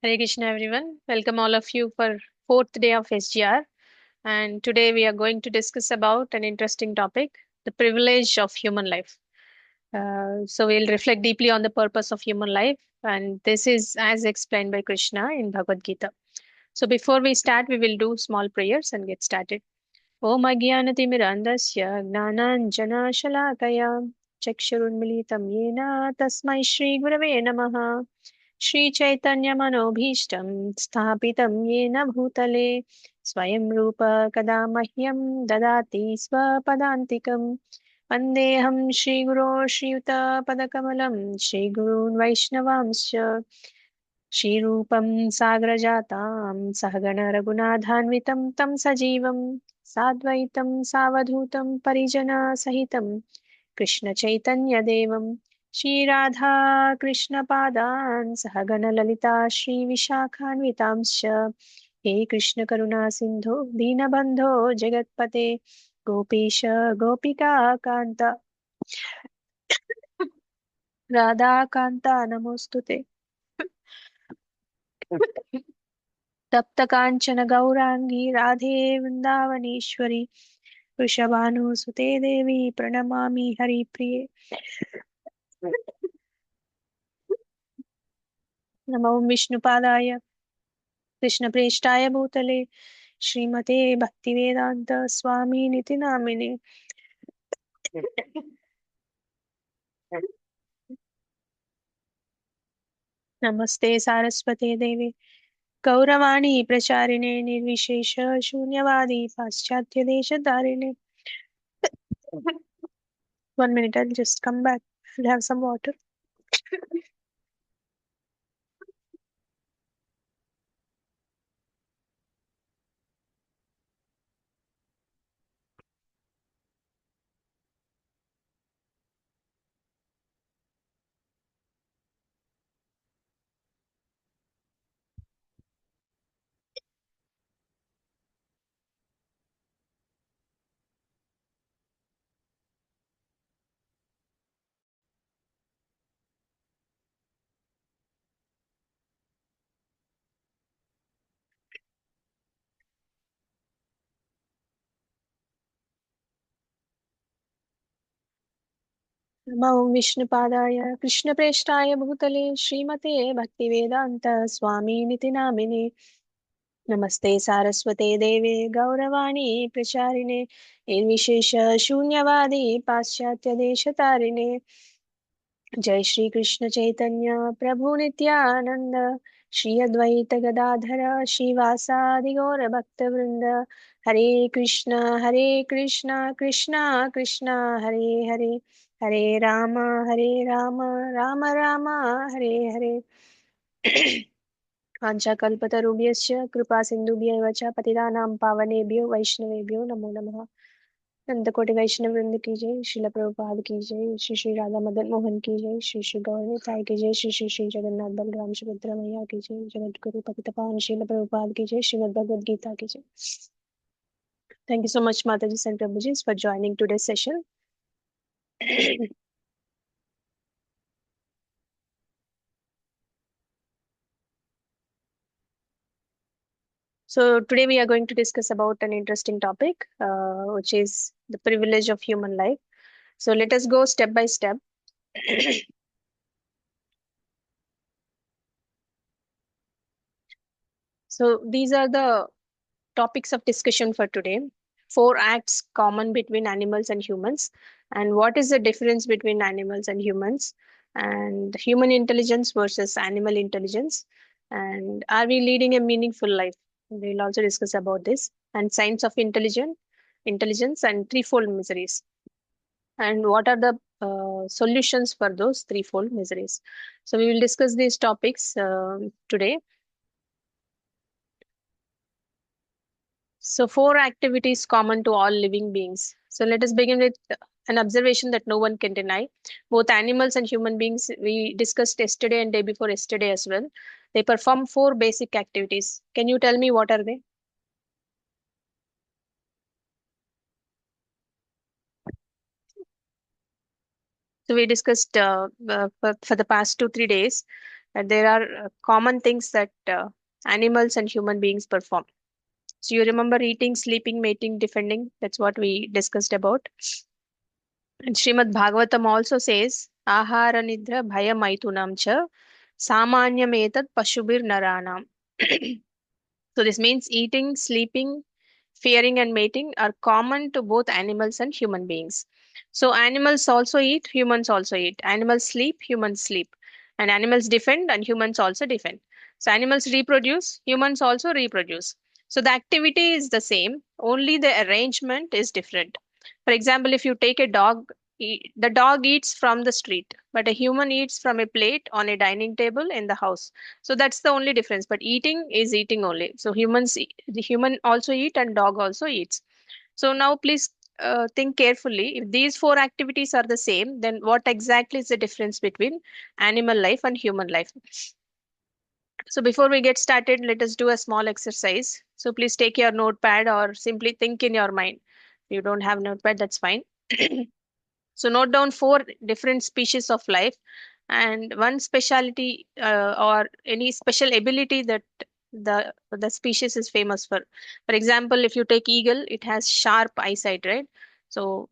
Hare Krishna, everyone. Welcome all of you for fourth day of SGR. And today we are going to discuss about an interesting topic, the privilege of human life. So we'll reflect deeply on the purpose of human life. And this is as explained by Krishna in Bhagavad Gita. So before we start, we will do small prayers and get started. Om Ajnanatimirandasya Gnananjana Chakshurunmilitam Yena Tasmai Shri Gurave Namaha श्रीचैतन्यमनोभीष्टं स्थापितं येन भूतले स्वयं रूप कदा मह्यं ददाति स्वपदान्तिकं वन्देऽहं श्रीगुरो श्रीयुतपदकमलं श्रीगुरून् वैष्णवांश्च श्रीरूपं साग्रजातां सहगण रघुनाथान्वितं तं सजीवं साद्वैतं सावधूतं परिजनसहितं कृष्णचैतन्यदेवं श्रीराधा कृष्णपादान् सहगण ललिता श्रीविशाखान्वितांश्च हे कृष्णकरुणा सिन्धो दीनबन्धो जगत्पते गोपीश गोपिका कान्त राधाकान्ता नमोऽस्तुते तप्तकाञ्चन गौराङ्गी राधे वृन्दावनेश्वरी वृषभानुसुते देवी प्रणमामि हरिप्रिये नमो विष्णुपादाय कृष्णप्रेष्ठाय भूतले श्रीमते भक्तिवेदान्त स्वामिनिति नामिने नमस्ते सारस्वते देवे गौरवाणी प्रचारिणे निर्विशेष शून्यवादी पाश्चात्य देशधारिणे 1 minute, I'll just come back. I'll have some water. नमो विष्णुपादाय कृष्णप्रेष्ठाय भूतले श्रीमते भक्तिवेदान्त स्वामिनिति नामिने नमस्ते सारस्वते देवे गौरवाणी प्रचारिणे निर्विशेष शून्यवादी पाश्चात्य देशतारिणे जय श्री कृष्ण चैतन्य प्रभु नित्यानंद श्री अद्वैत गदाधर श्रीवासादि गौर भक्त वृंद हरे कृष्ण कृष्ण कृष्ण हरे हरे हरे राम राम राम हरे हरे वाञ्छाकल्पतरुभ्यश्च कृपा सिन्धुभ्यैव च पतितानां पावनेभ्यो वैष्णवेभ्यो नमो नमः। नंदकोटि वैष्णव वृंद की जय, श्रील प्रभुपाद की जय, श्री श्री राधा मदन मोहन की जय, श्री श्री गौर साई की जय, श्री श्री श्री जगन्नाथ बलराम सुभद्रा मैया की जय, जगत गुरु पतित पावन श्रील प्रभुपाद की जय, श्रीमद् भगवद गीता की जय। Thank you so much, Mataji and Prabhuji, for joining today's session. So today we are going to discuss about an interesting topic, which is the privilege of human life. So let us go step by step. So these are the topics of discussion for today. Four acts common between animals and humans, and what is the difference between animals and humans, and human intelligence versus animal intelligence, and are we leading a meaningful life? We'll also discuss about this, and science of intelligence and threefold miseries, and what are the solutions for those threefold miseries. So we will discuss these topics today. So, four activities common to all living beings. So, let us begin with an observation that no one can deny. Both animals and human beings, we discussed yesterday and day before yesterday as well. They perform four basic activities. Can you tell me what are they? So, we discussed for the past 2 3 days that there are common things that animals and human beings perform. So you remember eating, sleeping, mating, defending. That's what we discussed about. And Srimad Bhagavatam also says, Ahara nidra bhaya maitunam cha samanyam pashubir naranam. So this means eating, sleeping, fearing, and mating are common to both animals and human beings. So animals also eat, humans also eat. Animals sleep, humans sleep. And animals defend, and humans also defend. So animals reproduce, humans also reproduce. So the activity is the same, only the arrangement is different. For example, if you take a dog, the dog eats from the street, but a human eats from a plate on a dining table in the house. So that's the only difference. But eating is eating only. So the human also eat and dog also eats. So now please think carefully. If these four activities are the same, then what exactly is the difference between animal life and human life? So before we get started, let us do a small exercise. So please take your notepad or simply think in your mind. If you don't have notepad, that's fine. So note down four different species of life and one specialty or any special ability that the species is famous for. For example, if you take eagle, it has sharp eyesight, right? So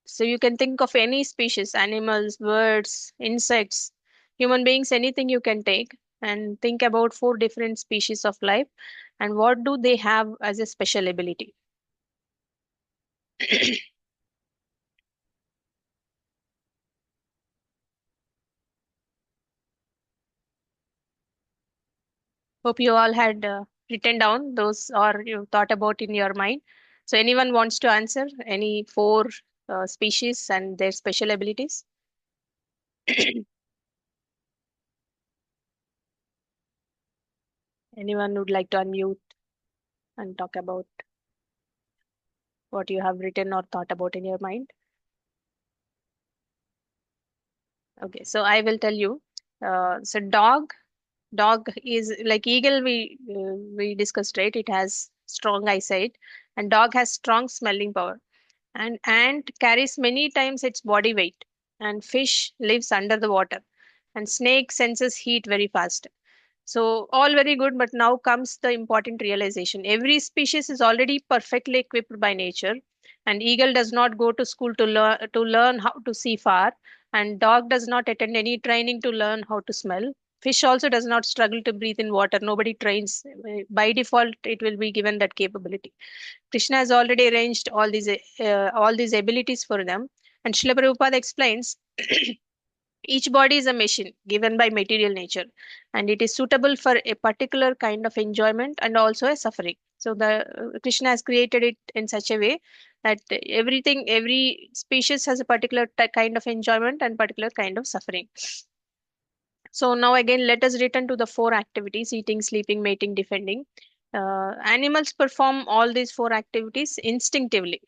so you can think of any species, animals, birds, insects, human beings, anything you can take and think about four different species of life and what do they have as a special ability. Hope you all had written down those or you thought about in your mind. So, anyone wants to answer any four species and their special abilities? Anyone would like to unmute and talk about what you have written or thought about in your mind? Okay, so I will tell you. So, dog is like eagle. We discussed, right? It has strong eyesight, and dog has strong smelling power. And ant carries many times its body weight, and fish lives under the water, and snake senses heat very fast. So all very good, but now comes the important realization. Every species is already perfectly equipped by nature, and eagle does not go to school to learn how to see far, and dog does not attend any training to learn how to smell. Fish also does not struggle to breathe in water. Nobody trains. By default, it will be given that capability. Krishna has already arranged all these abilities for them. And Srila Prabhupada explains each body is a machine given by material nature, and it is suitable for a particular kind of enjoyment and also a suffering. So the Krishna has created it in such a way that every species has a particular kind of enjoyment and particular kind of suffering. So now again, let us return to the four activities: eating, sleeping, mating, defending. Animals perform all these four activities instinctively,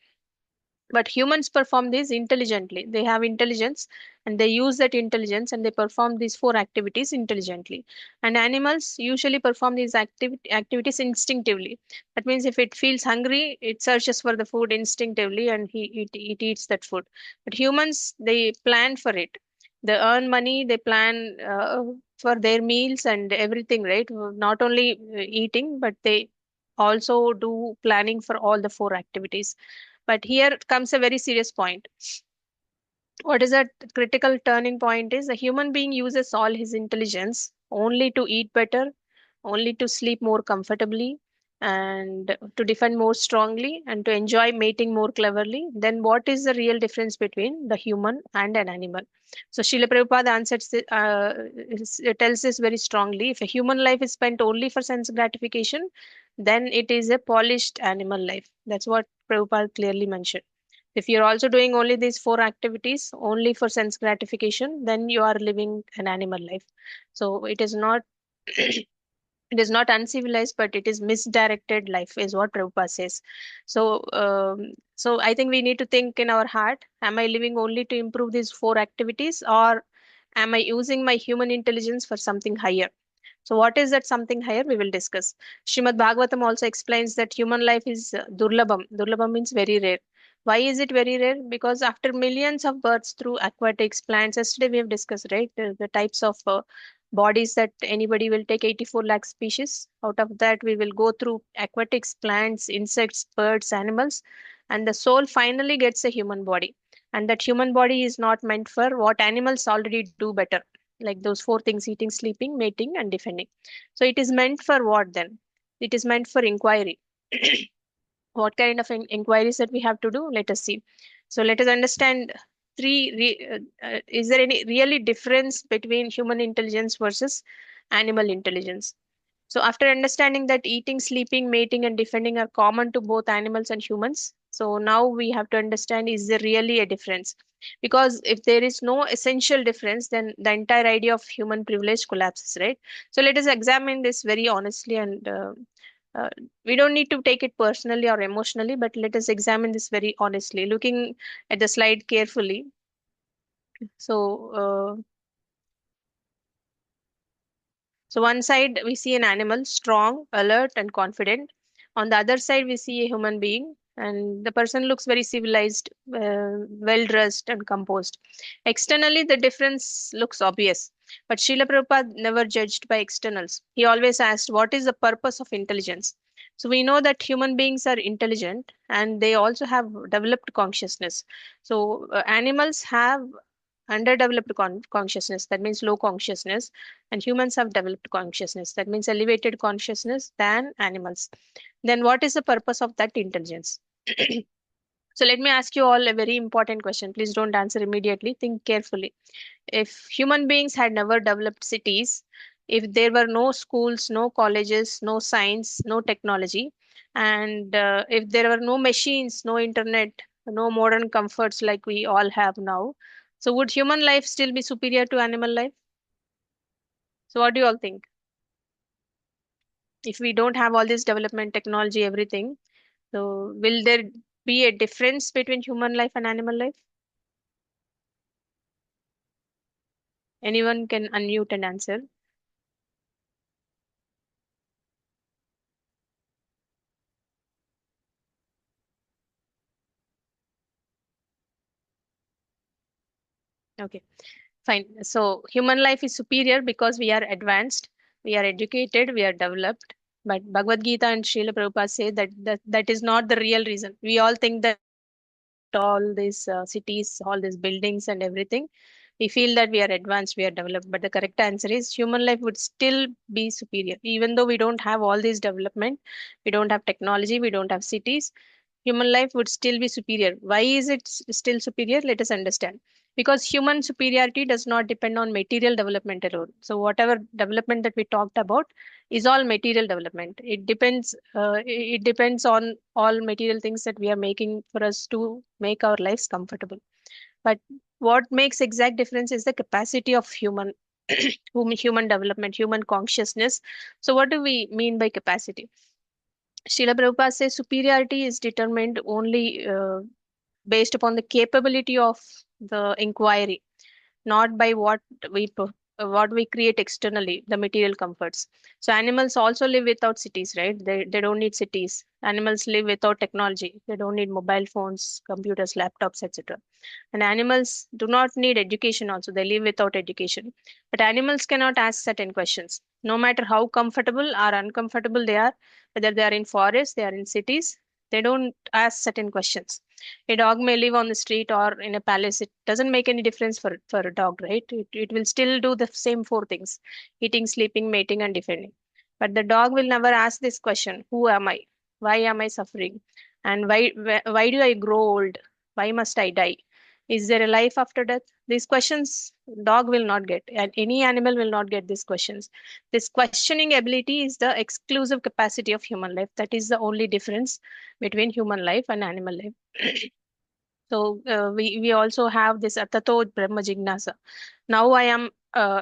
but humans perform these intelligently. They have intelligence and they use that intelligence and they perform these four activities intelligently. And animals usually perform these activities instinctively. That means if it feels hungry, it searches for the food instinctively and it eats that food. But humans, they plan for it. They earn money, they plan for their meals and everything, right? Not only eating, but they also do planning for all the four activities. But here comes a very serious point. What is that critical turning point is a human being uses all his intelligence only to eat better, only to sleep more comfortably, and to defend more strongly, and to enjoy mating more cleverly. Then what is the real difference between the human and an animal? So Srila Prabhupada tells this very strongly. If a human life is spent only for sense gratification, then it is a polished animal life. That's what Prabhupada clearly mentioned. If you're also doing only these four activities only for sense gratification, then you are living an animal life. So it is not it is not uncivilized, but it is misdirected life, is what Prabhupada says. So so I think we need to think in our heart: am I living only to improve these four activities, or am I using my human intelligence for something higher? So, what is that something higher? We will discuss. Srimad Bhagavatam also explains that human life is durlabham. Durlabham means very rare. Why is it very rare? Because after millions of births through aquatics, plants, yesterday we have discussed, right? The types of bodies that anybody will take 84 lakh species. Out of that, we will go through aquatics, plants, insects, birds, animals, and the soul finally gets a human body. And that human body is not meant for what animals already do better, like those four things: eating, sleeping, mating, and defending. So it is meant for what then? It is meant for inquiry. What kind of inquiries that we have to do? Let us see. So let us understand is there any really difference between human intelligence versus animal intelligence? So after understanding that eating, sleeping, mating, and defending are common to both animals and humans, so now we have to understand, is there really a difference? Because if there is no essential difference, then the entire idea of human privilege collapses, right? So let us examine this very honestly, and uh, we don't need to take it personally or emotionally, but let us examine this very honestly, looking at the slide carefully. So, so one side we see an animal, strong, alert, and confident. On the other side, we see a human being, and the person looks very civilized, well dressed, and composed. Externally, the difference looks obvious, but Srila Prabhupada never judged by externals. He always asked, what is the purpose of intelligence? So we know that human beings are intelligent and they also have developed consciousness. So animals have underdeveloped consciousness, that means low consciousness, and humans have developed consciousness, that means elevated consciousness than animals. Then what is the purpose of that intelligence? So let me ask you all a very important question. Please don't answer immediately, think carefully. If human beings had never developed cities, if there were no schools, no colleges, no science, no technology, and if there were no machines, no internet, no modern comforts like we all have now, so would human life still be superior to animal life? So what do you all think? If we don't have all this development, technology, everything, so will there be a difference between human life and animal life? Anyone can unmute and answer. Okay. Fine. So human life is superior because we are advanced, we are educated, we are developed. But Bhagavad Gita and Srila Prabhupada say that is not the real reason. We all think that all these cities, all these buildings and everything, we feel that we are advanced, we are developed. But the correct answer is human life would still be superior. Even though we don't have all this development, we don't have technology, we don't have cities, human life would still be superior. Why is it still superior? Let us understand. Because human superiority does not depend on material development alone. So whatever development that we talked about is all material development. It depends. It depends on all material things that we are making for us to make our lives comfortable. But what makes exact difference is the capacity of human development, human consciousness. So what do we mean by capacity? Srila Prabhupada says superiority is determined only based upon the capability of the inquiry, not by what we create externally, the material comforts. So animals also live without cities, right? They don't need cities. Animals live without technology. They don't need mobile phones, computers, laptops, etc. And animals do not need education also. They live without education. But animals cannot ask certain questions. No matter how comfortable or uncomfortable they are, whether they are in forests, they are in cities, they don't ask certain questions. A dog may live on the street or in a palace. It doesn't make any difference for a dog, right? It will still do the same four things: eating, sleeping, mating, and defending. But the dog will never ask this question: who am I? Why am I suffering? And why do I grow old? Why must I die? Is there a life after death? These questions dog will not get, and any animal will not get these questions. This questioning ability is the exclusive capacity of human life. That is the only difference between human life and animal life. So we also have this atato brahma jignasa. Now I am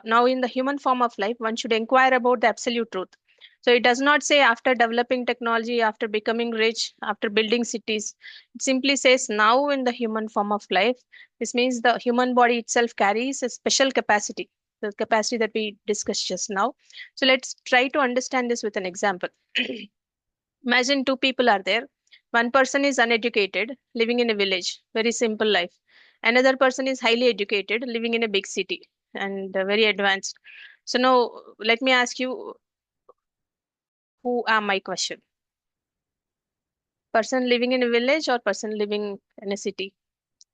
now in the human form of life. One should inquire about the absolute truth. So it does not say after developing technology, after becoming rich, after building cities. It simply says now in the human form of life. This means the human body itself carries a special capacity, the capacity that we discussed just now. So let's try to understand this with an example. Imagine two people are there. One person is uneducated, living in a village, very simple life. Another person is highly educated, living in a big city and very advanced. So now let me ask you, who am I question? Person living in a village or person living in a city?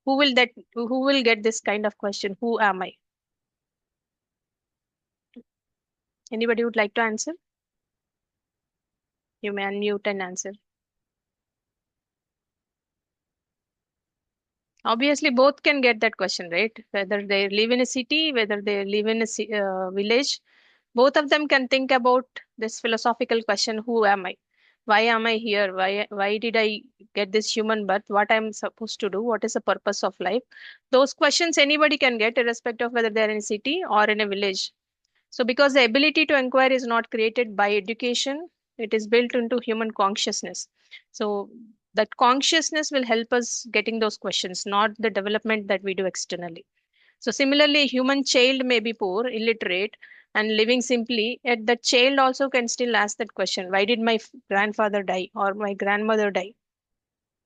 Who will get this kind of question? Who am I? Anybody would like to answer? You may unmute and answer. Obviously, both can get that question, right? Whether they live in a city, whether they live in a village, both of them can think about this philosophical question: Who am I? Why am I here? Why did I get this human birth? What I'm supposed to do? What is the purpose of life? Those questions anybody can get, irrespective of whether they're in a city or in a village. So, because the ability to inquire is not created by education, it is built into human consciousness. So, that consciousness will help us getting those questions, not the development that we do externally. So, similarly, a human child may be poor, illiterate, and living simply, yet the child also can still ask that question: Why did my grandfather die or my grandmother die?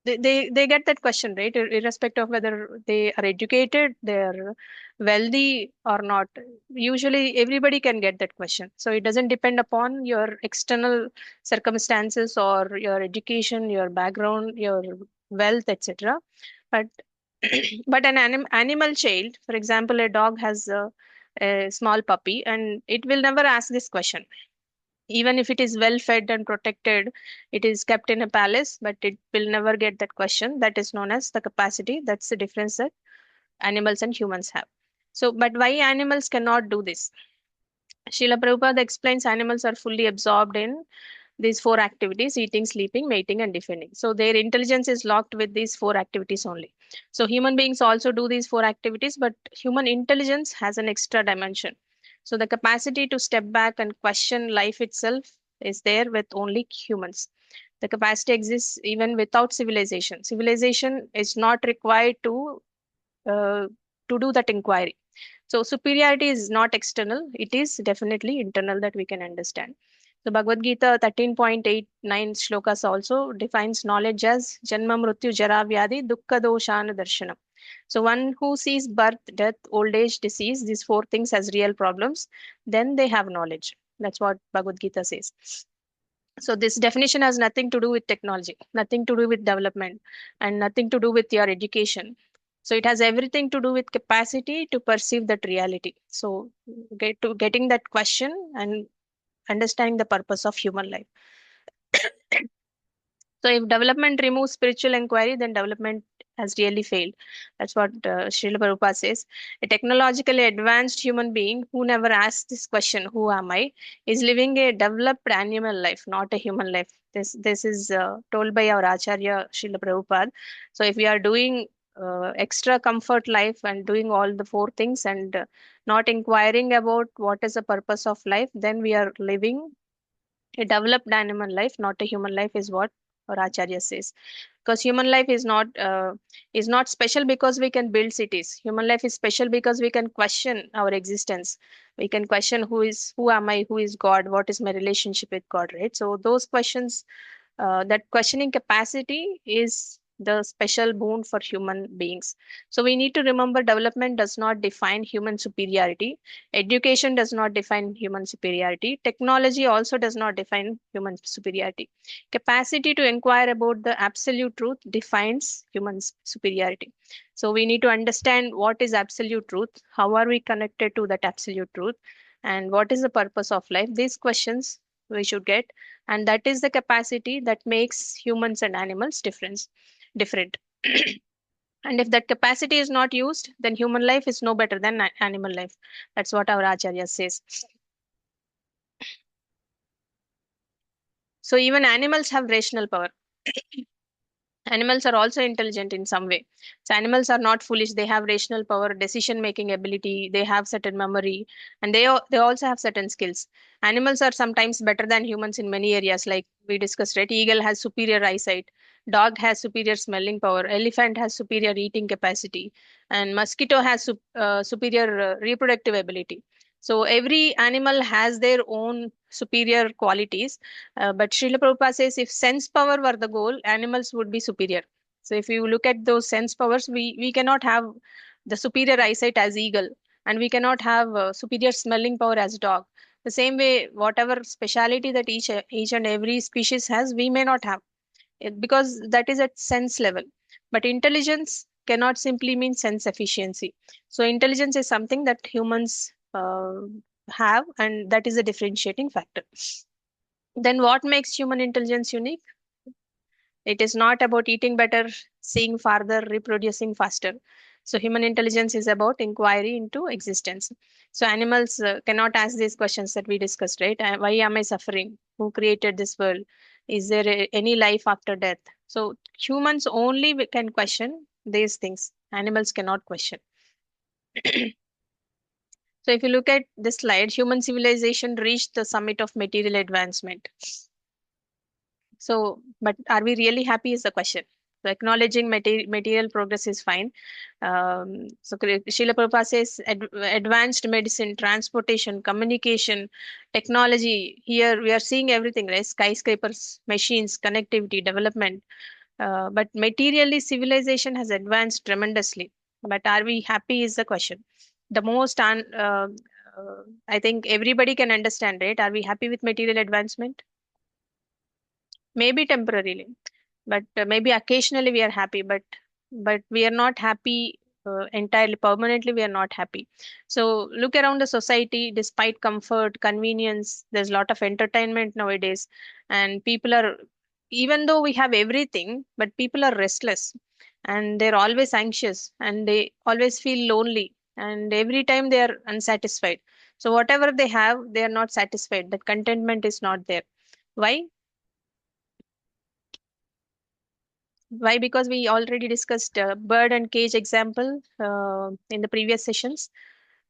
They get that question, right? Irrespective of whether they are educated, they're wealthy or not. Usually everybody can get that question, so it doesn't depend upon your external circumstances or your education, your background, your wealth, etc. But but an animal child, for example, a dog has a small puppy, and it will never ask this question. Even if it is well fed and protected, it is kept in a palace, but it will never get that question. That is known as the capacity. That's the difference that animals and humans have. So, but why animals cannot do this? Srila Prabhupada explains animals are fully absorbed in these four activities: eating, sleeping, mating, and defending. So their intelligence is locked with these four activities only. So human beings also do these four activities, but human intelligence has an extra dimension. So the capacity to step back and question life itself is there with only humans. The capacity exists even without civilization. Civilization is not required uh, to do that inquiry. So superiority is not external, it is definitely internal that we can understand. So Bhagavad Gita 13.89 shlokas also defines knowledge as Janma Mrityu Jara Vyadi Dukkha Doshana Darshanam. So one who sees birth, death, old age, disease, these four things as real problems, then they have knowledge. That's what Bhagavad Gita says. So this definition has nothing to do with technology, nothing to do with development, and nothing to do with your education. So it has everything to do with capacity to perceive that reality. So getting that question and understanding the purpose of human life. So if development removes spiritual inquiry, then development has really failed. That's what Srila Prabhupada says. A technologically advanced human being who never asks this question, who am I, is living a developed animal life, not a human life. This is told by our Acharya Srila Prabhupada. So if we are doing extra comfort life and doing all the four things and not inquiring about what is the purpose of life, then we are living a developed animal life, not a human life, is what our Acharya says. Because human life is not special because we can build cities. Human life is special because we can question our existence. We can question who am I, who is God, what is my relationship with God, right? So those questions, that questioning capacity is the special boon for human beings. So we need to remember development does not define human superiority. Education does not define human superiority. Technology also does not define human superiority. Capacity to inquire about the absolute truth defines human superiority. So we need to understand what is absolute truth, how are we connected to that absolute truth, and what is the purpose of life. These questions we should get, and that is the capacity that makes humans and animals different. And if that capacity is not used, then human life is no better than animal life. That's what our Acharya says. So even animals have rational power. Animals are also intelligent in some way. So animals are not foolish. They have rational power, decision making ability. They have certain memory, and they also have certain skills. Animals are sometimes better than humans in many areas, like we discussed. Right, eagle has superior eyesight. Dog has superior smelling power. Elephant has superior eating capacity, and mosquito has superior reproductive ability. So every animal has their own superior qualities, but Srila Prabhupada says if sense power were the goal, animals would be superior. So if you look at those sense powers, we cannot have the superior eyesight as eagle. and we cannot have superior smelling power as dog. The same way, whatever speciality that each and every species has, we may not have it, because that is at sense level. But intelligence cannot simply mean sense efficiency. So intelligence is something that humans have, and that is a differentiating factor. Then what makes human intelligence unique? It is not about eating better, seeing farther, reproducing faster. So human intelligence is about inquiry into existence. So animals cannot ask these questions that we discussed, right? Why am I suffering? Who created this world? Is there any life after death? So humans only can question these things. Animals cannot question. So if you look at this slide, human civilization reached the summit of material advancement. So, but are we really happy is the question. So acknowledging material progress is fine. Srila Prabhupada says advanced medicine, transportation, communication, technology. Here we are seeing everything, right? Skyscrapers, machines, connectivity, development. But materially, civilization has advanced tremendously. But are we happy is the question. The most, I think everybody can understand, right? Are we happy with material advancement? Maybe temporarily, but maybe occasionally we are happy, but we are not happy entirely. Permanently we are not happy. So look around the society. Despite comfort, convenience, there's a lot of entertainment nowadays, and people are, even though we have everything, but people are restless, and they're always anxious, and they always feel lonely, and every time they are unsatisfied. So whatever they have, they are not satisfied. That contentment is not there. Why? Why? Because we already discussed bird and cage example in the previous sessions.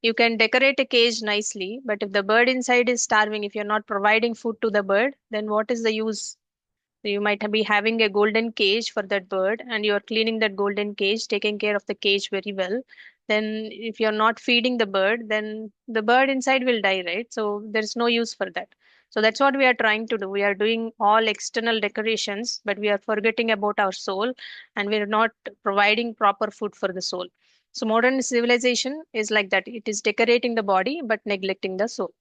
You can decorate a cage nicely, but if the bird inside is starving, if you're not providing food to the bird, then what is the use? So you might be having a golden cage for that bird, and you're cleaning that golden cage, taking care of the cage very well. Then, if you're not feeding the bird, then the bird inside will die, right? So there's no use for that. So that's what we are trying to do. We are doing all external decorations, but we are forgetting about our soul, and we are not providing proper food for the soul. So modern civilization is like that. It is decorating the body, but neglecting the soul.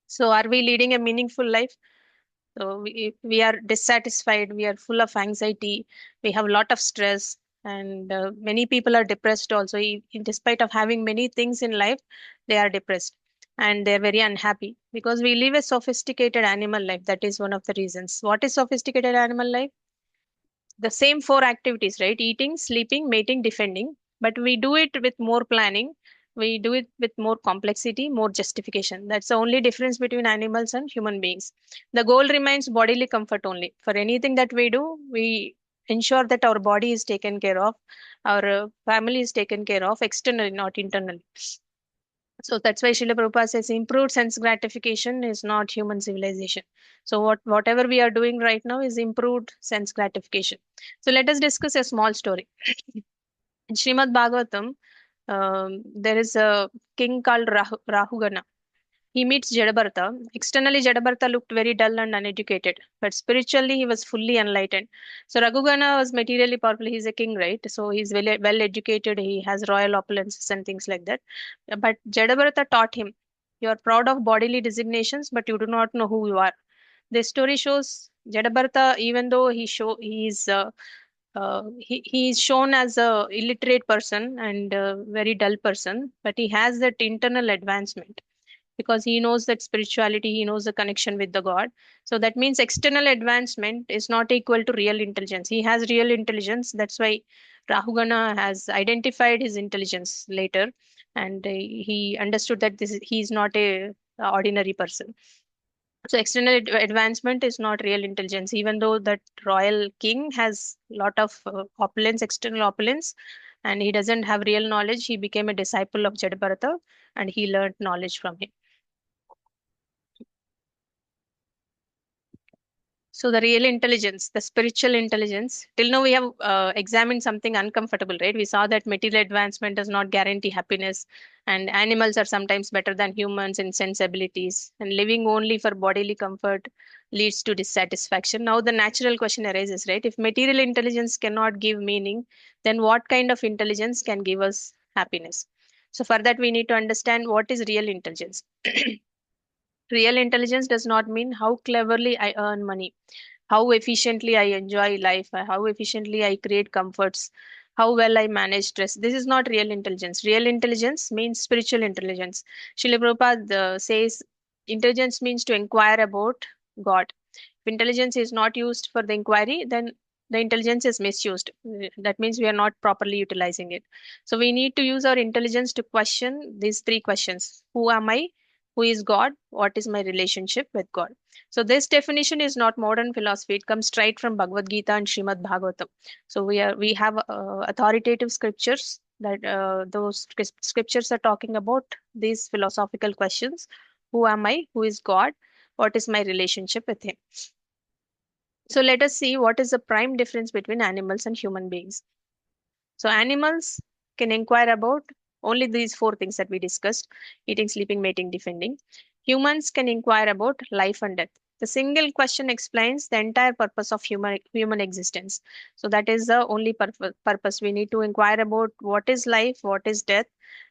So are we leading a meaningful life? So we are dissatisfied, we are full of anxiety, we have a lot of stress, and many people are depressed also. Despite of having many things in life, they are depressed, and they're very unhappy because we live a sophisticated animal life. That is one of the reasons. What is sophisticated animal life? The same four activities, right? Eating, sleeping, mating, defending. But we do it with more planning. We do it with more complexity, more justification. That's the only difference between animals and human beings. The goal remains bodily comfort only. For anything that we do, we ensure that our body is taken care of, our family is taken care of externally, not internally. So that's why Srila Prabhupada says improved sense gratification is not human civilization. So whatever we are doing right now is improved sense gratification. So let us discuss a small story. In Srimad Bhagavatam, there is a king called Rahugana. He meets Jadabharata. Externally, Jadabharata looked very dull and uneducated, but spiritually, he was fully enlightened. So, Raghugana was materially powerful. He's a king, right? So, he's well educated. He has royal opulences and things like that. But Jadabharata taught him, you are proud of bodily designations, but you do not know who you are. This story shows Jadabharata, even though he is shown as a illiterate person and a very dull person, but he has that internal advancement because he knows that spirituality, he knows the connection with the god. So that means external advancement is not equal to real intelligence. He has real intelligence. That's why Rahugana has identified his intelligence later, and he understood that he is not a ordinary person. So external advancement is not real intelligence. Even though that royal king has lot of opulence, external opulence, and he doesn't have real knowledge, he became a disciple of Jadabharata, and he learned knowledge from him. So the real intelligence, the spiritual intelligence, till now we have examined something uncomfortable, right? We saw that material advancement does not guarantee happiness, and animals are sometimes better than humans in sense abilities, and living only for bodily comfort leads to dissatisfaction. Now the natural question arises, right? If material intelligence cannot give meaning, then what kind of intelligence can give us happiness? So for that, we need to understand what is real intelligence. Real intelligence does not mean how cleverly I earn money, how efficiently I enjoy life, how efficiently I create comforts, how well I manage stress. This is not real intelligence. Real intelligence means spiritual intelligence. Srila Prabhupada says intelligence means to inquire about God. If intelligence is not used for the inquiry, then the intelligence is misused. That means we are not properly utilizing it. So we need to use our intelligence to question these three questions. Who am I? Who is God? What is my relationship with God? So this definition is not modern philosophy. It comes straight from Bhagavad Gita and Srimad Bhagavatam. So we have authoritative scriptures that those scriptures are talking about these philosophical questions. Who am I? Who is God? What is my relationship with Him? So let us see what is the prime difference between animals and human beings. So animals can inquire about only these four things that we discussed: eating, sleeping, mating, defending. Humans can inquire about life and death. The single question explains the entire purpose of human existence. So that is the only purpose. We need to inquire about what is life, what is death,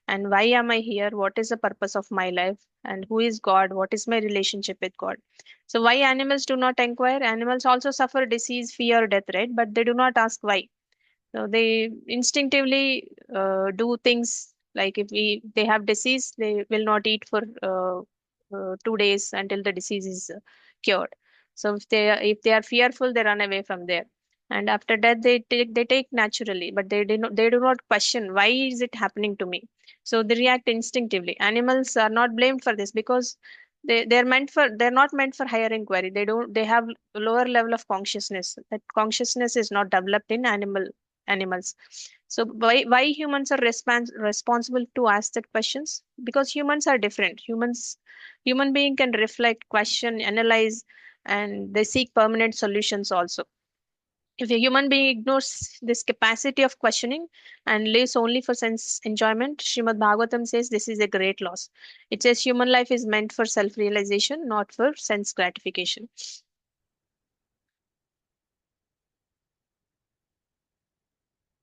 and why am I here? What is the purpose of my life? And who is God? What is my relationship with God? So why animals do not inquire? Animals also suffer disease, fear, death, right? But they do not ask why. So they instinctively do things like if they have disease, they will not eat for 2 days until the disease is cured. So if they are fearful, they run away from there. And after that, they take naturally, but they do not question why is it happening to me. So they react instinctively. Animals are not blamed for this because they're not meant for higher inquiry. They have lower level of consciousness. That consciousness is not developed in animals. So why humans are responsible to ask that questions? Because humans are different. Human being can reflect, question, analyze, and they seek permanent solutions also. If a human being ignores this capacity of questioning and lives only for sense enjoyment, Srimad Bhagavatam says this is a great loss. It says human life is meant for self-realization, not for sense gratification.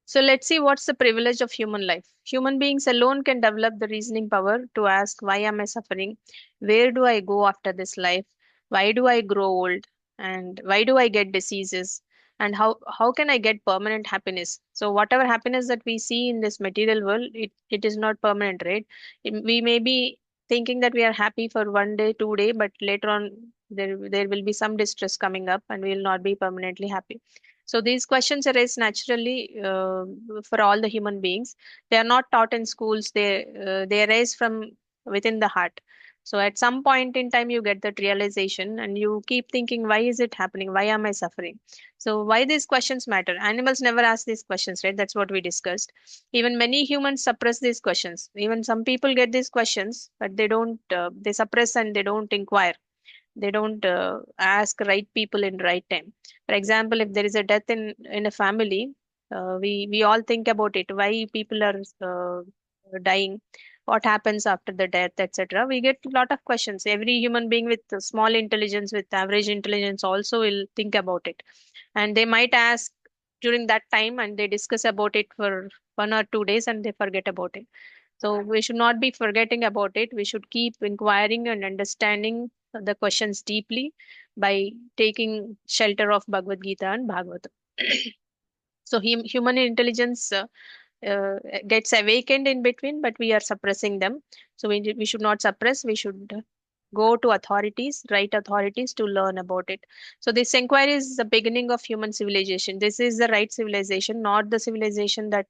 So let's see what's the privilege of human life. Human beings alone can develop the reasoning power to ask, why am I suffering? Where do I go after this life? Why do I grow old? And why do I get diseases? And how can I get permanent happiness? So whatever happiness that we see in this material world, it is not permanent, right? We may be thinking that we are happy for 1 day, 2 day, but later on there will be some distress coming up and we will not be permanently happy. So these questions arise naturally for all the human beings. They are not taught in schools. They arise from within the heart. So at some point in time, you get that realization, and you keep thinking, why is it happening? Why am I suffering? So why these questions matter? Animals never ask these questions, right? That's what we discussed. Even many humans suppress these questions. Even some people get these questions, but they don't. They suppress and they don't inquire. They don't ask right people in right time. For example, if there is a death in a family, we all think about it, why people are dying, what happens after the death, etc. We get a lot of questions. Every human being with small intelligence, with average intelligence, also will think about it, and they might ask during that time, and they discuss about it for 1 or 2 days and they forget about it. So we should not be forgetting about it. We should keep inquiring and understanding the questions deeply by taking shelter of Bhagavad Gita and Bhagavatam. So human intelligence gets awakened in between, but we are suppressing them. So we should not suppress. We should go to authorities, right authorities, to learn about it. So this inquiry is the beginning of human civilization. This is the right civilization, not the civilization that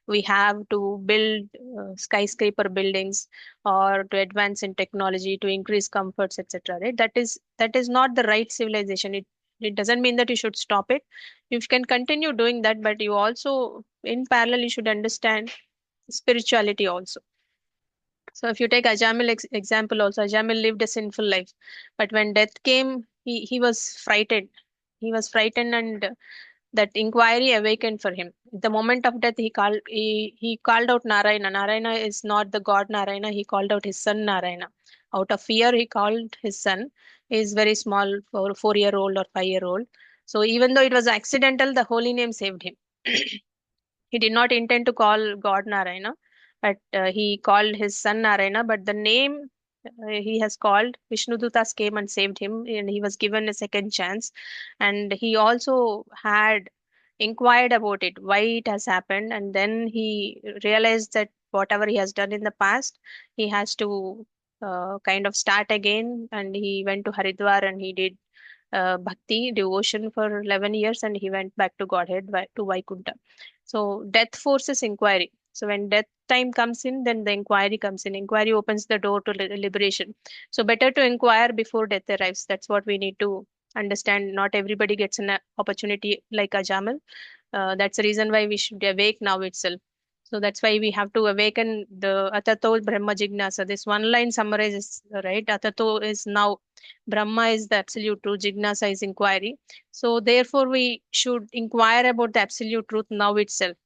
we have to build skyscraper buildings or to advance in technology to increase comforts, etc. Right? That is not the right civilization. It doesn't mean that you should stop it. You can continue doing that, but you also, in parallel, you should understand spirituality also. So if you take Ajamil example also, Ajamil lived a sinful life, but when death came, he was frightened. He was frightened, and that inquiry awakened for him. The moment of death, he called out Narayana. Narayana is not the god Narayana. He called out his son Narayana. Out of fear, he called his son. He is very small, 4 year old or 5 year old. So even though it was accidental, the holy name saved him. He did not intend to call God Narayana, but he called his son Narayana, but the name he has called Vishnudutas came and saved him, and he was given a second chance. And he also had inquired about it, why it has happened, and then he realized that whatever he has done in the past, he has to kind of start again. And he went to Haridwar and he did bhakti, devotion for 11 years, and he went back to Godhead, to Vaikuntha. So death forces inquiry. So when death time comes in, then the inquiry comes in. Inquiry opens the door to liberation. So better to inquire before death arrives. That's what we need to understand. Not everybody gets an opportunity like Ajamal. That's the reason why we should awake now itself. So that's why we have to awaken the Atato Brahma Jignasa. This one line summarizes, right? Atato is now, Brahma is the absolute truth, Jignasa is inquiry. So therefore, we should inquire about the absolute truth now itself.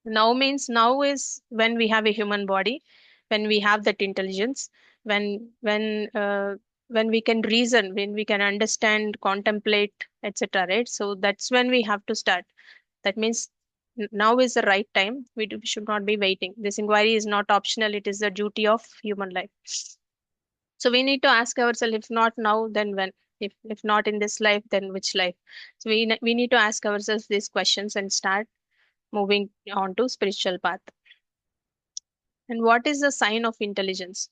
Now means now is when we have a human body, when we have that intelligence, when we can reason, when we can understand, contemplate, etc. Right? So that's when we have to start. That means now is the right time. We should not be waiting. This inquiry is not optional, it is the duty of human life. So we need to ask ourselves, if not now, then when? If not in this life, then which life? So we need to ask ourselves these questions and start moving on to spiritual path. And what is the sign of intelligence?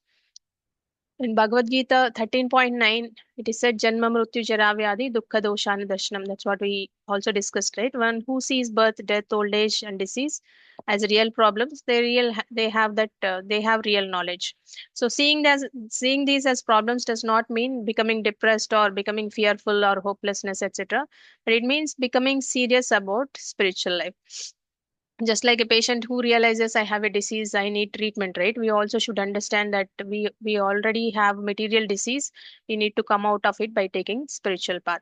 In Bhagavad Gita 13.9, it is said, Janma Mrityu Jara Vyadhi Dukkha Doshana Darshanam. That's what we also discussed, right? One who sees birth, death, old age, and disease as real problems, they have that they have real knowledge. So seeing these as problems does not mean becoming depressed or becoming fearful or hopelessness, etc. But it means becoming serious about spiritual life. Just like a patient who realizes I have a disease, I need treatment, right? We also should understand that we already have material disease. We need to come out of it by taking spiritual path.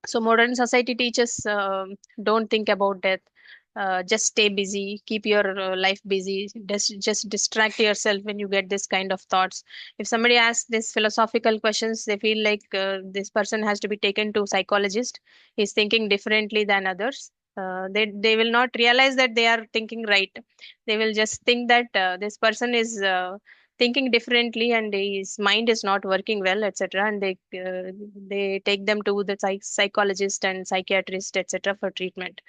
So modern society teaches, don't think about death. Just stay busy, keep your life busy, just distract yourself when you get this kind of thoughts. If somebody asks this philosophical questions, they feel like this person has to be taken to psychologist. He's thinking differently than others. They will not realize that they are thinking right. They will just think that this person is thinking differently and his mind is not working well, etc. And they take them to the psychologist and psychiatrist, etc. for treatment.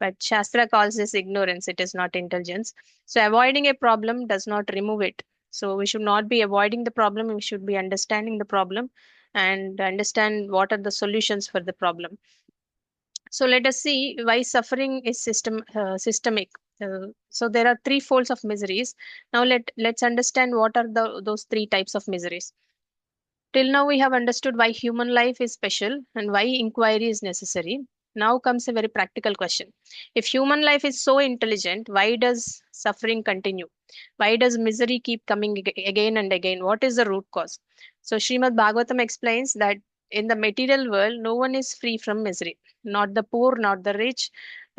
But Shastra calls this ignorance, it is not intelligence. So avoiding a problem does not remove it. So we should not be avoiding the problem, we should be understanding the problem and understand what are the solutions for the problem. So let us see why suffering is systemic. So there are three folds of miseries. Now let's understand what are those three types of miseries. Till now, we have understood why human life is special and why inquiry is necessary. Now comes a very practical question. If human life is so intelligent, why does suffering continue? Why does misery keep coming again and again? What is the root cause? So, Srimad Bhagavatam explains that in the material world, no one is free from misery. Not the poor, not the rich.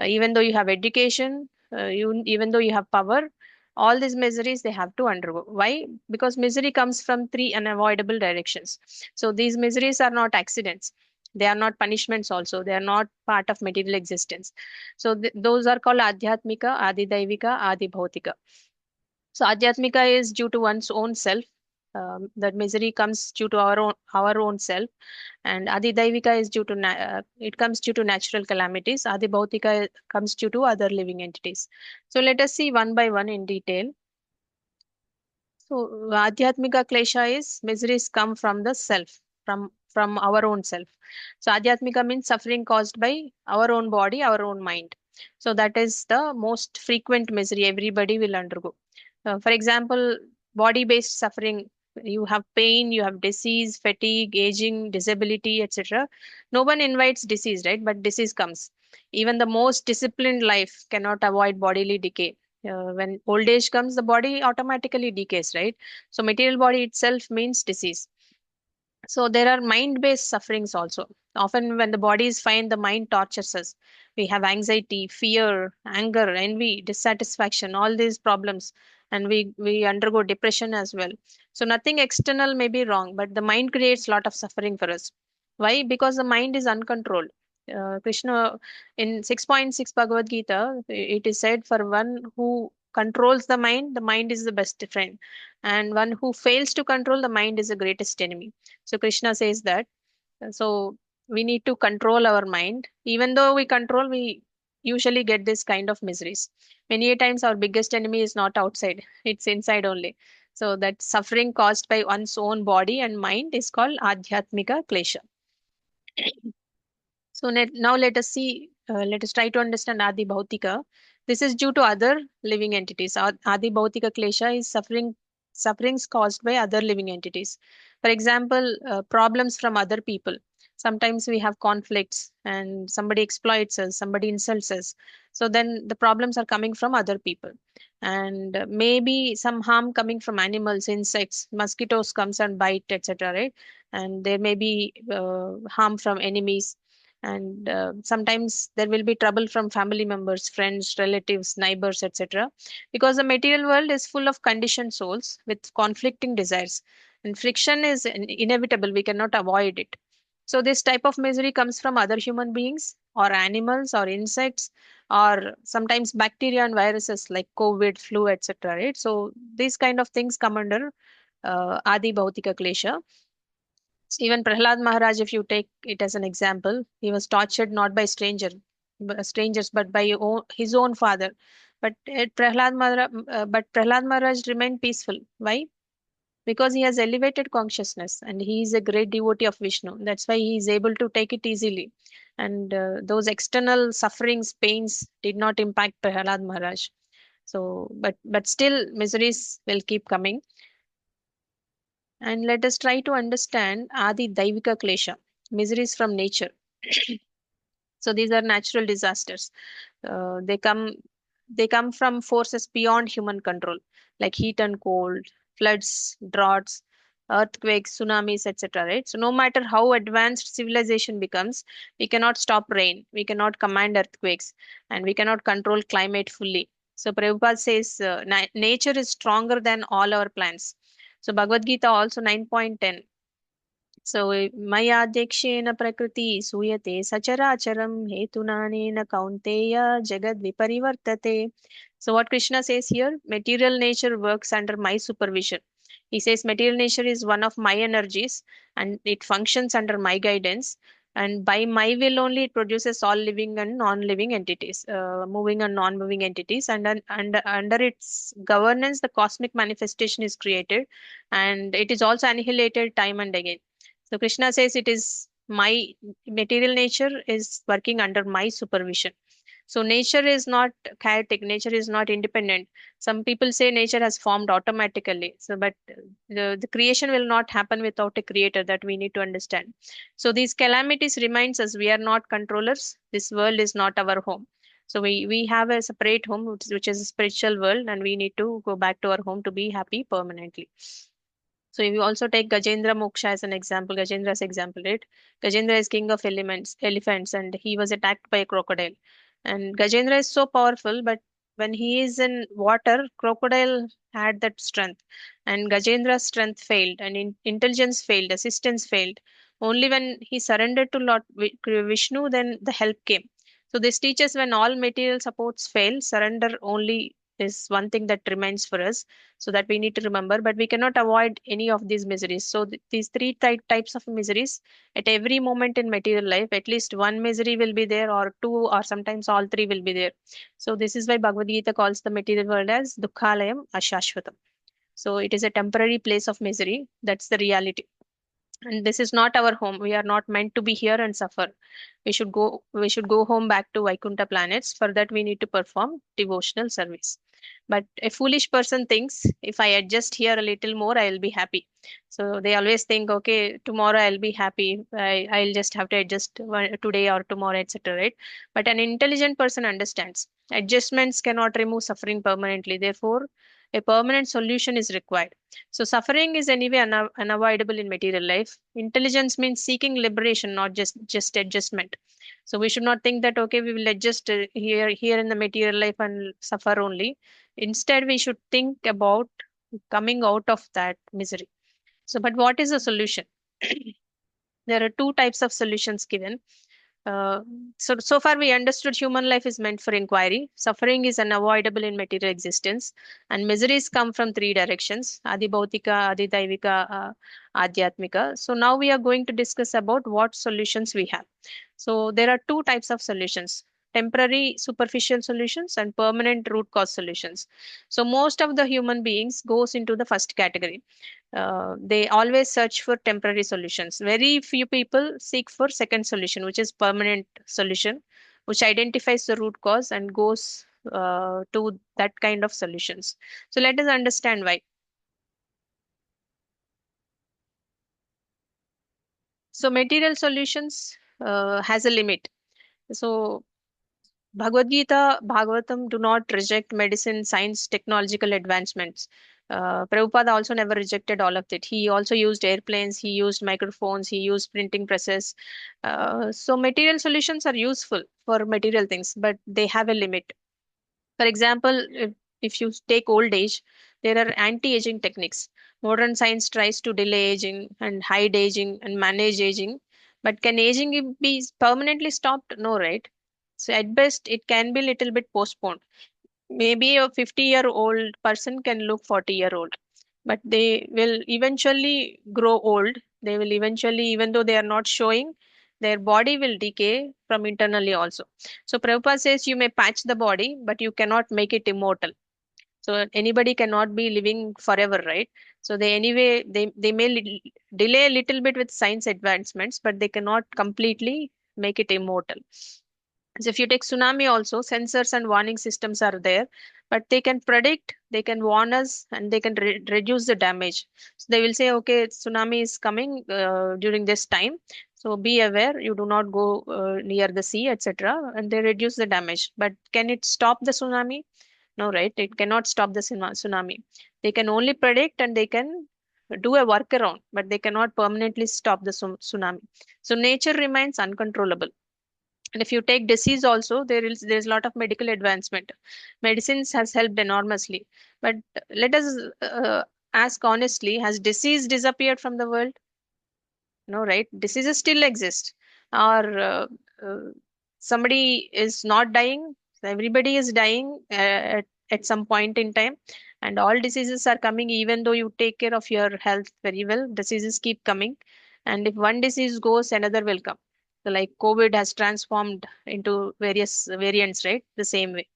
Even though you have education, even though you have power, all these miseries they have to undergo. Why? Because misery comes from three unavoidable directions. So these miseries are not accidents, they are not punishments also, they are not part of material existence. So those are called adhyatmika, adidaivika, adibhautika. So adhyatmika is due to one's own self. That misery comes due to our own self. And adidaivika is due to it comes due to natural calamities. Adibhautika comes due to other living entities. So let us see one by one in detail. So, Adhyatmika klesha is miseries come from the self, from our own self. So, Adhyatmika means suffering caused by our own body, our own mind. So, that is the most frequent misery everybody will undergo. For example, body-based suffering. You have pain, you have disease, fatigue, aging, disability, etc. No one invites disease, right? But disease comes. Even the most disciplined life cannot avoid bodily decay. When old age comes, the body automatically decays, right? So material body itself means disease. So there are mind based sufferings also. Often when the body is fine, the mind tortures us. We have anxiety, fear, anger, envy, dissatisfaction, all these problems, and we undergo depression as well. So nothing external may be wrong, but the mind creates a lot of suffering for us. Why? Because the mind is uncontrolled. Krishna in 6.6 Bhagavad Gita, it is said, for one who controls the mind is the best friend. And one who fails to control the mind is the greatest enemy. So Krishna says that. So we need to control our mind. Even though we control, we usually get this kind of miseries. Many a times our biggest enemy is not outside, it's inside only. So that suffering caused by one's own body and mind is called adhyatmika klesha. So now let us see, let us try to understand Adi Bhautika. This is due to other living entities. Adi Bhautika Klesha is sufferings caused by other living entities. For example, problems from other people. Sometimes we have conflicts and somebody exploits us, somebody insults us. So then the problems are coming from other people. And maybe some harm coming from animals, insects, mosquitoes comes and bite, etc. Right? And there may be harm from enemies, and sometimes there will be trouble from family members, friends, relatives, neighbors, etc., because the material world is full of conditioned souls with conflicting desires, and friction is inevitable, we cannot avoid it. So this type of misery comes from other human beings or animals or insects, or sometimes bacteria and viruses like covid, flu, etc., right? So these kind of things come under adi bhautika klesha. Even Prahlad Maharaj, if you take it as an example, he was tortured not by strangers, but by his own father. But Prahlad Maharaj remained peaceful. Why? Because he has elevated consciousness and he is a great devotee of Vishnu. That's why he is able to take it easily. And those external sufferings, pains did not impact Prahlad Maharaj. So, but still, miseries will keep coming. And let us try to understand Adi Daivika Klesha, miseries from nature. So these are natural disasters. Uh, they come they come from forces beyond human control, like heat and cold, floods, droughts, earthquakes, tsunamis, etc. Right? So no matter how advanced civilization becomes, we cannot stop rain, we cannot command earthquakes, and we cannot control climate fully. So Prabhupada says nature is stronger than all our plans. So Bhagavad Gita also 9.10. So मयाध्यक्षेण प्रकृति सूयते सचराचरं हेतुनानेन kaunteya jagad विपरिवर्तते. So what Krishna says here, material nature works under my supervision. He says material nature is one of my energies and it functions under my guidance, and by my will only it produces all living and non-living entities, moving and non-moving entities, and under its governance the cosmic manifestation is created, and it is also annihilated time and again. So Krishna says it is my material nature is working under my supervision. So nature is not chaotic, nature is not independent. Some people say nature has formed automatically. So but the creation will not happen without a creator, that we need to understand. So these calamities reminds us we are not controllers. This world is not our home. So we have a separate home which is a spiritual world, and we need to go back to our home to be happy permanently. So if you also take Gajendra Moksha as an example, Gajendra's example, right? Gajendra is king of elephants, and he was attacked by a crocodile. And Gajendra is so powerful, but when he is in water, crocodile had that strength, and Gajendra's strength failed, and intelligence failed, assistance failed. Only when he surrendered to Lord Vishnu, then the help came. So this teaches when all material supports fail, surrender only is one thing that remains for us, so that we need to remember, but we cannot avoid any of these miseries. So these three types of miseries at every moment in material life, at least one misery will be there, or two, or sometimes all three will be there. So this is why Bhagavad Gita calls the material world as dukkhalayam ashashvatam. So it is a temporary place of misery, that's the reality. And this is not our home, we are not meant to be here and suffer. We should go home back to Vaikuntha planets. For that we need to perform devotional service. But a foolish person thinks, if I adjust here a little more I'll be happy. So they always think, okay, tomorrow I'll be happy, I'll just have to adjust today or tomorrow, etc., right? But an intelligent person understands adjustments cannot remove suffering permanently, therefore a permanent solution is required. So suffering is anyway unavoidable in material life. Intelligence means seeking liberation, not just adjustment. So we should not think that okay, we will adjust here in the material life and suffer only. Instead, we should think about coming out of that misery. So, but what is the solution? There are two types of solutions given. Uh, so far we understood human life is meant for inquiry. Suffering is unavoidable in material existence, and miseries come from three directions: Adi Bhautika, Adi Daivika, Adhyatmika. So now we are going to discuss about what solutions we have. So there are two types of solutions: temporary superficial solutions and permanent root cause solutions. So most of the human beings goes into the first category. They always search for temporary solutions. Very few people seek for second solution, which is permanent solution, which identifies the root cause and goes to that kind of solutions. So let us understand why. So material solutions has a limit. So Bhagavad Gita, Bhagavatam do not reject medicine, science, technological advancements. Prabhupada also never rejected all of it. He also used airplanes, he used microphones, he used printing presses. So material solutions are useful for material things, but they have a limit. For example, if you take old age, there are anti-aging techniques. Modern science tries to delay aging and hide aging and manage aging, but can aging be permanently stopped? No, right? So at best, it can be little bit postponed. Maybe a 50-year-old person can look 40-year-old, but they will eventually grow old. They will eventually, even though they are not showing, their body will decay from internally also. So Prabhupada says you may patch the body, but you cannot make it immortal. So anybody cannot be living forever, right? So they anyway they may delay a little bit with science advancements, but they cannot completely make it immortal. So if you take tsunami also, sensors and warning systems are there, but they can predict, they can warn us, and they can reduce the damage. So they will say, okay, tsunami is coming during this time, so be aware, you do not go near the sea, etc. And they reduce the damage. But can it stop the tsunami? No, right? It cannot stop the tsunami. They can only predict and they can do a workaround, but they cannot permanently stop the tsunami. So nature remains uncontrollable. And if you take disease also, there's a lot of medical advancement. Medicines has helped enormously. But let us ask honestly, has disease disappeared from the world? No, right? Diseases still exist. Or uh, somebody is not dying. Everybody is dying at some point in time. And all diseases are coming, even though you take care of your health very well, diseases keep coming. And if one disease goes, another will come. So like COVID has transformed into various variants, right? The same way.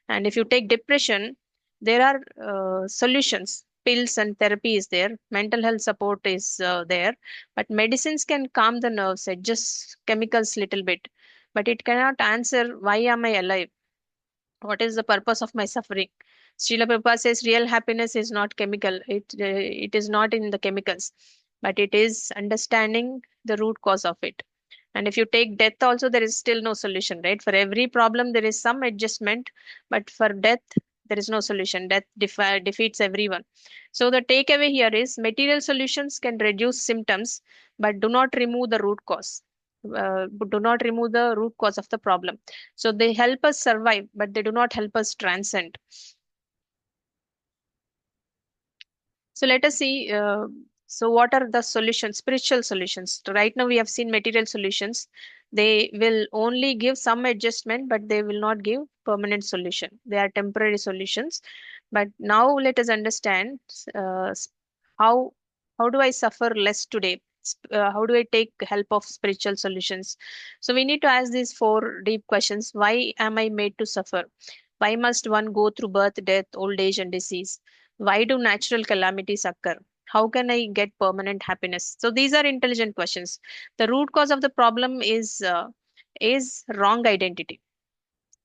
And if you take depression, there are solutions. Pills and therapy is there. Mental health support is there. But medicines can calm the nerves, adjust chemicals little bit. But it cannot answer why am I alive? What is the purpose of my suffering? Srila Prabhupada says real happiness is not chemical. It is not in the chemicals, but it is understanding the root cause of it. And if you take death also, there is still no solution, right? For every problem, there is some adjustment, but for death, there is no solution. Death defeats everyone. So the takeaway here is material solutions can reduce symptoms, but do not remove the root cause. Do not remove the root cause of the problem. So they help us survive, but they do not help us transcend. So let us see. So what are the solutions, spiritual solutions? Right now we have seen material solutions. They will only give some adjustment, but they will not give permanent solution. They are temporary solutions. But now let us understand uh, s- how how do I suffer less today? How do I take help of spiritual solutions? So we need to ask these four deep questions. Why am I made to suffer? Why must one go through birth, death, old age, and disease? Why do natural calamities occur? How can I get permanent happiness? So these are intelligent questions. The root cause of the problem is wrong identity.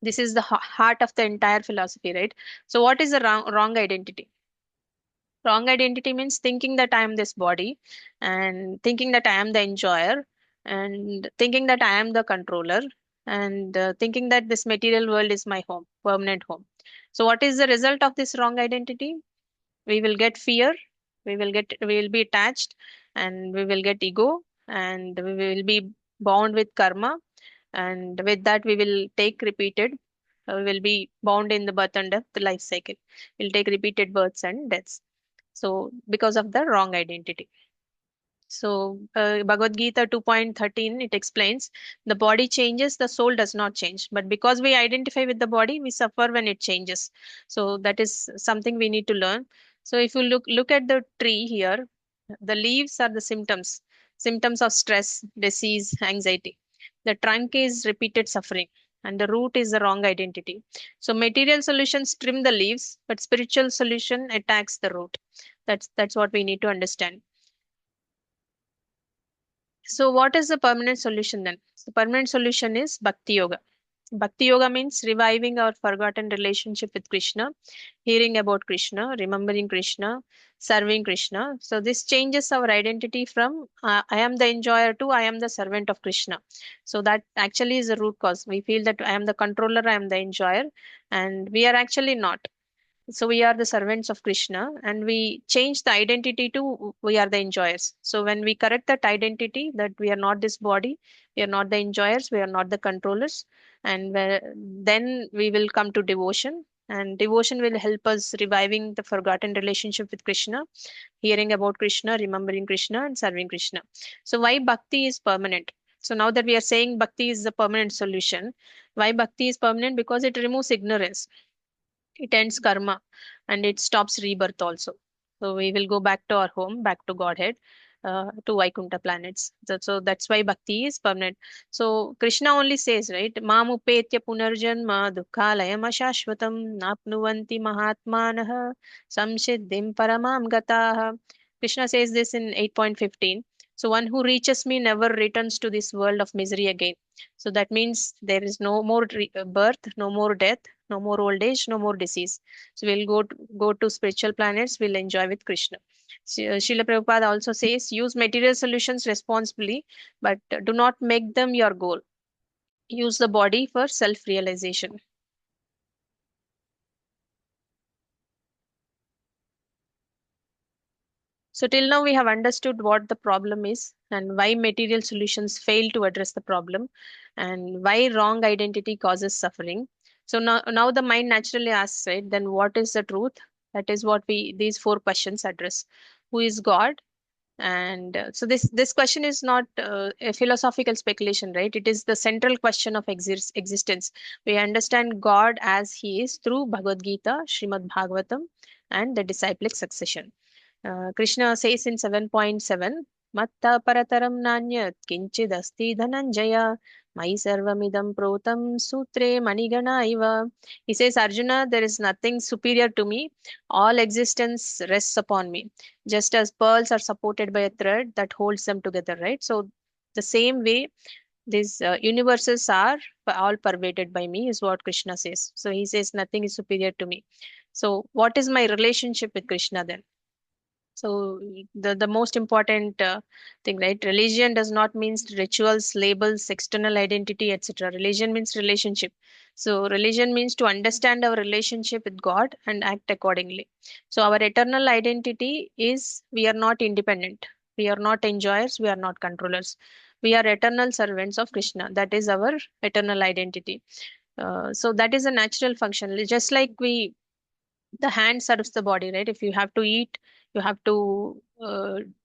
This is the heart of the entire philosophy, right? So what is the wrong identity? Wrong identity means thinking that I am this body, and thinking that I am the enjoyer, and thinking that I am the controller, and thinking that this material world is my home, permanent home. So what is the result of this wrong identity? We will get fear, we will be attached, and we will get ego, and we will be bound with karma, and with that we will take repeated we will be bound in the birth and death life cycle. We'll take repeated births and deaths, so because of the wrong identity. So, Bhagavad Gita 2.13, it explains the body changes, the soul does not change. But because we identify with the body, we suffer when it changes. So, that is something we need to learn. So, if you look at the tree here, the leaves are the symptoms of stress, disease, anxiety. The trunk is repeated suffering, and the root is the wrong identity. So, material solutions trim the leaves, but spiritual solution attacks the root. That's what we need to understand. So, what is the permanent solution then? The permanent solution is Bhakti Yoga. Bhakti Yoga means reviving our forgotten relationship with Krishna, hearing about Krishna, remembering Krishna, serving Krishna. So, this changes our identity from I am the enjoyer to I am the servant of Krishna. So, that actually is the root cause. We feel that I am the controller, I am the enjoyer, and we are actually not. So we are the servants of Krishna, and we change the identity to we are the enjoyers. So when we correct that identity that we are not this body, we are not the enjoyers, we are not the controllers, and then we will come to devotion. And devotion will help us reviving the forgotten relationship with Krishna, hearing about Krishna, remembering Krishna, and serving Krishna. So why bhakti is permanent? So now that we are saying bhakti is the permanent solution, why bhakti is permanent? Because it removes ignorance, it ends karma, and it stops rebirth also. So we will go back to our home, back to Godhead, to Vaikuntha planets. So that's why bhakti is permanent. So Krishna only says, right, mamupetya punarjanma dukhalayam ashashvatam napnuvanti mahatmanah samsiddhim paramam gataha. Krishna says this in 8.15. So one who reaches me never returns to this world of misery again. So that means there is no more birth, no more death, no more old age, no more disease. So we'll go to spiritual planets, we'll enjoy with Krishna. Srila Prabhupada also says, use material solutions responsibly, but do not make them your goal. Use the body for self-realization. So till now we have understood what the problem is and why material solutions fail to address the problem and why wrong identity causes suffering. So now the mind naturally asks, right, then what is the truth? That is what these four questions address. Who is God? And so this question is not a philosophical speculation, right? It is the central question of existence. We understand God as he is through Bhagavad Gita, Srimad Bhagavatam, and the disciplic succession. Krishna says in 7.7, Matta parataram nanyat kinchid asti dhananjaya mai sarvamidam protam sutre manigana iva. He says, Arjuna, there is nothing superior to me. All existence rests upon me. Just as pearls are supported by a thread that holds them together, right? So the same way, these universes are all pervaded by me, is what Krishna says. So he says, nothing is superior to me. So what is my relationship with Krishna then? So the most important thing, right? Religion does not mean rituals, labels, external identity, etc. Religion means relationship. So religion means to understand our relationship with God and act accordingly. So our eternal identity is we are not independent. We are not enjoyers. We are not controllers. We are eternal servants of Krishna. That is our eternal identity. So that is a natural function. Just like the hand serves the body, right? If you have to eat, you have to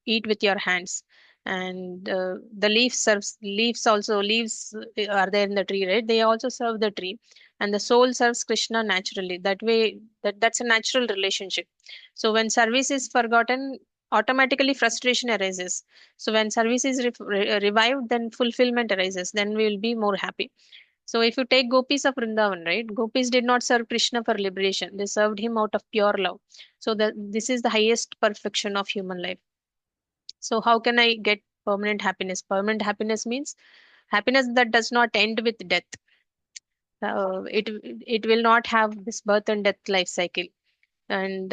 eat with your hands. And the leaves are there in the tree, right? They also serve the tree. And the soul serves Krishna naturally. That way, that's a natural relationship. So when service is forgotten, automatically frustration arises. So when service is revived, then fulfillment arises, then we will be more happy. So if you take gopis of Vrindavan, right? Gopis did not serve Krishna for liberation. They served him out of pure love. So this is the highest perfection of human life. So how can I get permanent happiness? Permanent happiness means happiness that does not end with death. It will not have this birth and death life cycle. And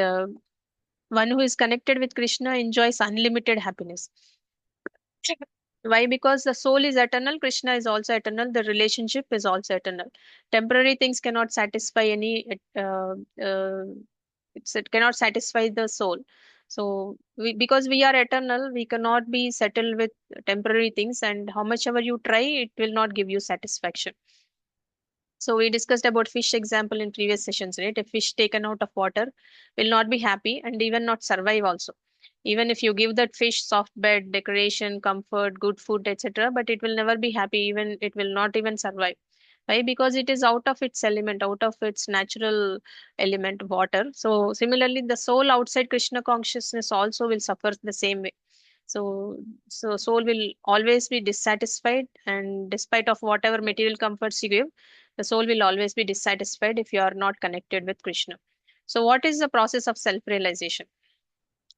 one who is connected with Krishna enjoys unlimited happiness. Why? Because the soul is eternal, Krishna is also eternal, the relationship is also eternal. Temporary things cannot satisfy it cannot satisfy the soul. So because we are eternal, we cannot be settled with temporary things, and how much ever you try, it will not give you satisfaction. So we discussed about fish example in previous sessions, right? A fish taken out of water will not be happy and even not survive also. Even if you give that fish soft bed, decoration, comfort, good food, etc., but it will never be happy. Even it will not even survive. Why? Because it is out of its element, out of its natural element, water. So similarly, the soul outside Krishna consciousness also will suffer the same way. So, so soul will always be dissatisfied, and despite of whatever material comforts you give, the soul will always be dissatisfied if you are not connected with Krishna. So, what is the process of self-realization?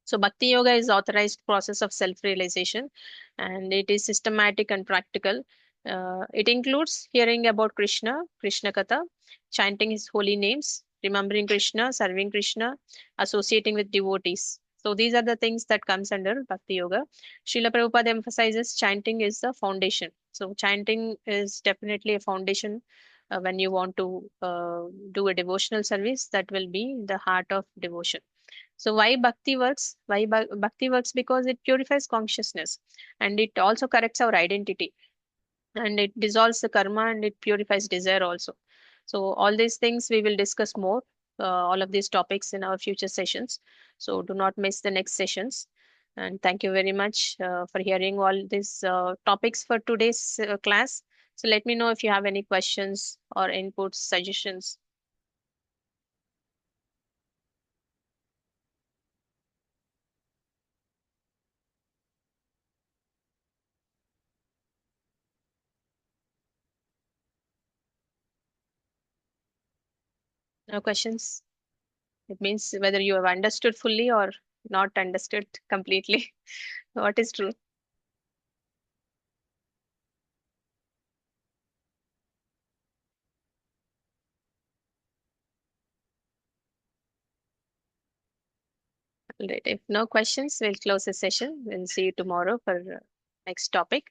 So Bhakti Yoga is authorized process of self-realization, and it is systematic and practical. It includes hearing about Krishna, Krishna Katha, chanting his holy names, remembering Krishna, serving Krishna, associating with devotees. So these are the things that comes under Bhakti Yoga. Srila Prabhupada emphasizes chanting is the foundation. So chanting is definitely a foundation when you want to do a devotional service. That will be the heart of devotion. So why bhakti works? Bhakti works? Because it purifies consciousness, and it also corrects our identity, and it dissolves the karma, and it purifies desire also. So all these things we will discuss more, all of these topics in our future sessions. So do not miss the next sessions. And thank you very much for hearing all these topics for today's class. So let me know if you have any questions or inputs, suggestions. No questions? It means whether you have understood fully or not understood completely. What is true? All right. If no questions, we'll close the session. We'll see you tomorrow for next topic.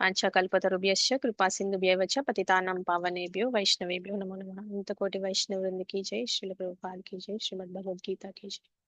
Ancha kalpatarubhyasya kripa sindhubhyev cha patitanam pavanebhyo vaishnavebhyo namo namaha. Antakoటి Vaishnava Vrinda ki jai. Srila Prabhupada ki jai. Srimad Bhagavad Gita ki jai.